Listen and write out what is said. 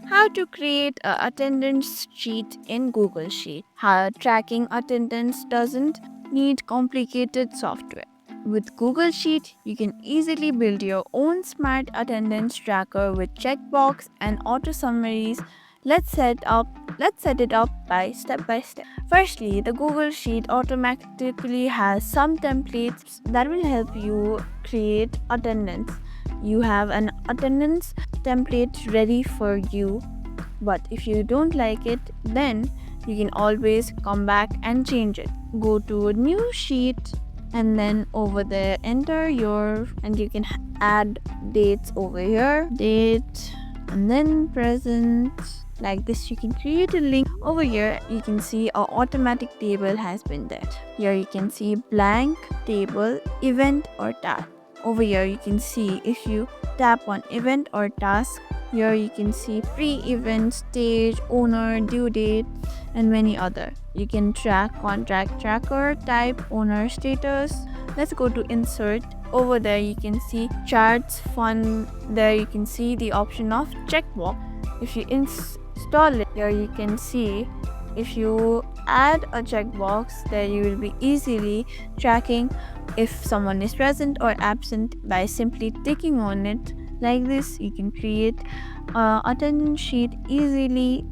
How to create a attendance sheet in Google Sheet. How tracking attendance doesn't need complicated software. With Google Sheet, you can easily build your own smart attendance tracker with checkbox and auto summaries. Let's set up let's set it up by step. Firstly, the Google Sheet automatically has some templates that will help you create attendance. You have an attendance template ready for you, but if you don't like it, then you can always come back and change it. Go to a new sheet and then over there enter your, and you can add dates over here, date and then present. Like this, you can create a link. Over here you can see a automatic table has been there. Here you can see blank table, event or task. Over here you can see, if you tap on event or task, here you can see pre-event, stage, owner, due date, and many other. You can track contract tracker, type, owner status. Let's go to insert. Over there you can see charts, fund. There you can see the option of checkbox. If you install it, here you can see, if you add a checkbox, there you will be easily tracking if someone is present or absent by simply ticking on it. Like this, you can create a attendance sheet easily